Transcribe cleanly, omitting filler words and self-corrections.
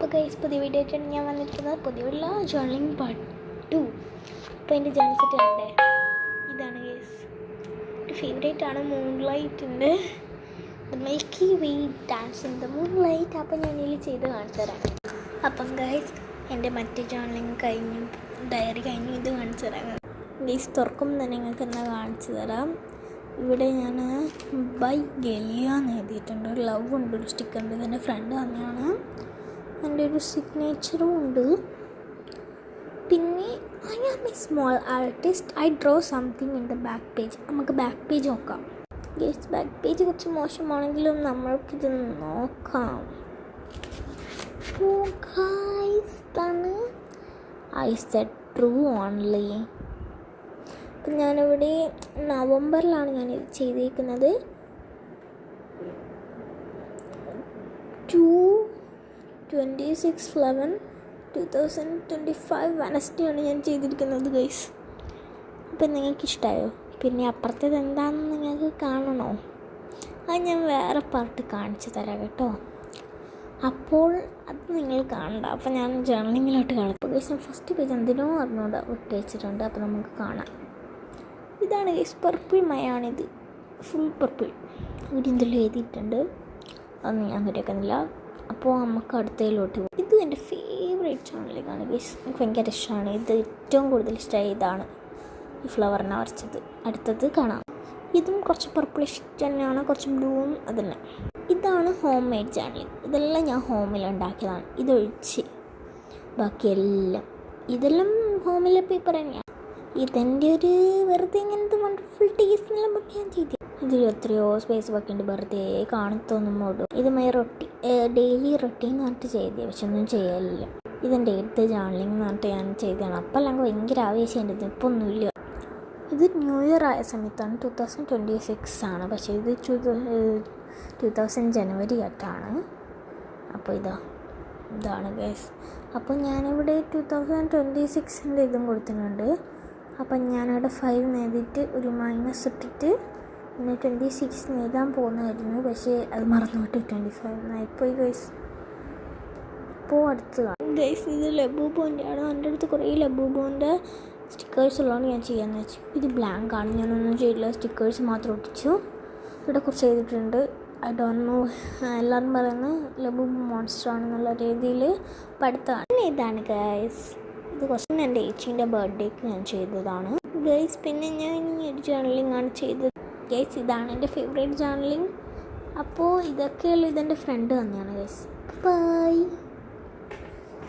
അപ്പോൾ ഗൈസ് പുതിയ വീഡിയോ ആയിട്ടാണ് ഞാൻ വന്നിരിക്കുന്നത്. പുതിയുള്ള ജേർണലിംഗ് പാർട്ട് 2. അപ്പോൾ എൻ്റെ ജേർണൽ സെറ്റ് കണ്ടേ, ഇതാണ് ഗൈസ്. ഒരു ഫേവറേറ്റ് ആണ്. മൂൺലൈറ്റിൻ്റെ the milky way dance in the moonlight. അപ്പോൾ ഞാൻ ഇതിൽ ചെയ്ത് കാണിച്ചു തരാം. അപ്പം ഗൈസ് എൻ്റെ മറ്റേ ജേർണലിംഗ് കഴിഞ്ഞു, ഡയറി കഴിഞ്ഞു. ഇത് കാണിച്ചു തരാം ഗൈസ്. തുറക്കുമ്പോൾ തന്നെ നിങ്ങൾക്ക് എന്നാ കാണിച്ചു തരാം. ഇവിടെ ഞാൻ ബൈ ഗലിയ എന്ന് എഴുതിയിട്ടുണ്ട്. ഒരു ലവ് ഉണ്ട്, ഒരു സ്റ്റിക്കർ ഉണ്ട്. ഇതെൻ്റെ ഫ്രണ്ട് തന്നെയാണ്. എൻ്റെ ഒരു സിഗ്നേച്ചറും ഉണ്ട്. പിന്നെ I am a small artist, I draw something in the back page. നമുക്ക് ബാക്ക് പേജ് നോക്കാം ഗൈസ്. ബാക്ക് പേജ് കുറച്ച് മോശമാണെങ്കിലും നമ്മൾക്കിത് നോക്കാം. ഇതാണ് ഐ സെഡ് ട്രൂ ഓൺലി. അപ്പം ഞാനിവിടെ നവംബറിലാണ് ഞാൻ ചെയ്തിരിക്കുന്നത്. 26/11/2025 വെനസ്ഡേ ആണ് ഞാൻ ചെയ്തിരിക്കുന്നത് ഗൈസ്. അപ്പം നിങ്ങൾക്ക് ഇഷ്ടമായോ? പിന്നെ അപ്പുറത്തേത് എന്താണെന്ന് നിങ്ങൾക്ക് കാണണോ? അത് ഞാൻ വേറെ പാർട്ട് കാണിച്ചു തരാം കേട്ടോ. അപ്പോൾ അത് നിങ്ങൾ കാണണ്ട. അപ്പോൾ ഞാൻ ജേർണലിങ്ങിലോട്ട് കാണാം. അപ്പോൾ ഗൈസ് ഞാൻ ഫസ്റ്റ് പേജ് എന്തിനോ അറിഞ്ഞോണ്ട് വിട്ട് വെച്ചിട്ടുണ്ട്. അപ്പോൾ നമുക്ക് കാണാം. ഇതാണ് ഗൈസ്, പർപ്പിൾ മയാണിത്. Full purple. ഇവിടെ എന്തെല്ലാം എഴുതിയിട്ടുണ്ട്, അതൊന്നും ഞാൻ കേൾക്കുന്നില്ല. അപ്പോൾ നമുക്ക് അടുത്തതിലോട്ട് പോകും. ഇത് എൻ്റെ ഫേവറേറ്റ് ചാനലിലേക്കാണ് ഗൈസ്. എനിക്ക് ഭയങ്കര ഇഷ്ടമാണ്. ഇത് ഏറ്റവും കൂടുതൽ ഇഷ്ടമായി ഇതാണ്, ഈ ഫ്ലവറിനെ വരച്ചത്. അടുത്തത് കാണാം. ഇതും കുറച്ച് പർപ്പിളിഷ് തന്നെയാണ്, കുറച്ച് ബ്ലൂവും അതന്നെ. ഇതാണ് ഹോം മെയ്ഡ് ചാനൽ. ഇതെല്ലാം ഞാൻ ഹോമിൽ ഉണ്ടാക്കിയതാണ്. ഇതൊഴിച്ച് ബാക്കിയെല്ലാം ഇതെല്ലാം ഹോമിലെ പേപ്പർ തന്നെയാണ്. ഇതെൻ്റെ ഒരു വെറുതെ ഇങ്ങനത്തെ വണ്ടർഫുൾ ടേസ്റ്റിനെല്ലാം ഒക്കെ ഞാൻ ചെയ്തു. ഇതിൽ എത്രയോ സ്പേസ് ബാക്കിയുണ്ട്, വെറുതെ കാണത്തോന്നുമ്പോഴും. ഇത് മൈ ഡെയിലി റൊട്ടീൻ എന്ന് പറഞ്ഞിട്ട് ചെയ്തേ, പക്ഷെ ഒന്നും ചെയ്യലില്ല. ഇതെൻ്റെ എഴുത്ത് ജേർണലിംഗ് എന്ന് പറഞ്ഞിട്ട് ഞാൻ ചെയ്തതാണ്. അപ്പം എല്ലാം ഭയങ്കര ആവേശമുണ്ട്. ഇതിപ്പോൾ ഒന്നുമില്ല. ഇത് ന്യൂ ഇയർ ആയ സമയത്താണ്, 2026 ആണ്. പക്ഷേ ഇത് 2000 ജനുവരി ആയിട്ടാണ്. അപ്പോൾ ഇതാണ് ഗൈസ്. അപ്പോൾ ഞാനിവിടെ 2026 ഇതും കൊടുത്തിട്ടുണ്ട്. അപ്പം ഞാനിവിടെ 5 എഴുതിയിട്ട് ഒരു മൈനസ് ഇട്ടിട്ട് പിന്നെ 26 എഴുതാൻ പോകുന്നതായിരുന്നു. പക്ഷേ അത് മറന്നുപോയിട്ട് 25 ആയിപ്പോയി ഗൈസ്. അപ്പോൾ അടുത്ത് ഗൈസ്, ഇത് ലബൂബോൻ്റെ ആണ്. എൻ്റെ അടുത്ത് കുറേ ലബൂബോൻ്റെ സ്റ്റിക്കേഴ്സ് ഉള്ളതാണ് ഞാൻ ചെയ്യാമെന്ന് വെച്ചു. ഇത് ബ്ലാങ്ക് ആണ്, ഞാനൊന്നും ചെയ്തില്ല. സ്റ്റിക്കേഴ്സ് മാത്രം ഒട്ടിച്ചു. ഇവിടെ കുറച്ച് എഴുതിയിട്ടുണ്ട്. ഐ ഡോണ്ട് നോ, എല്ലാവരും പറയുന്നത് ലബൂബ് മോൺസ്റ്റർ ആണെന്നുള്ള രീതിയിൽ പഠിത്തമാണ്. പിന്നെ ഇതാണ് ഗൈസ്, ഇത് കുറച്ച് എൻ്റെ ഏച്ചീൻ്റെ ബർത്ത്ഡേക്ക് ഞാൻ ചെയ്തതാണ് ഗൈസ്. പിന്നെ ഞാൻ ഈ ഒരു ജേർണലിംഗ് ആണ് ചെയ്തത് ഗൈസ്. ഇതാണ് എൻ്റെ ഫേവറേറ്റ് ജേർണലിംഗ്. അപ്പോൾ ഇതൊക്കെയുള്ള ഇതെൻ്റെ ഫ്രണ്ട് തന്നെയാണ് ഗൈസ്. ബൈ.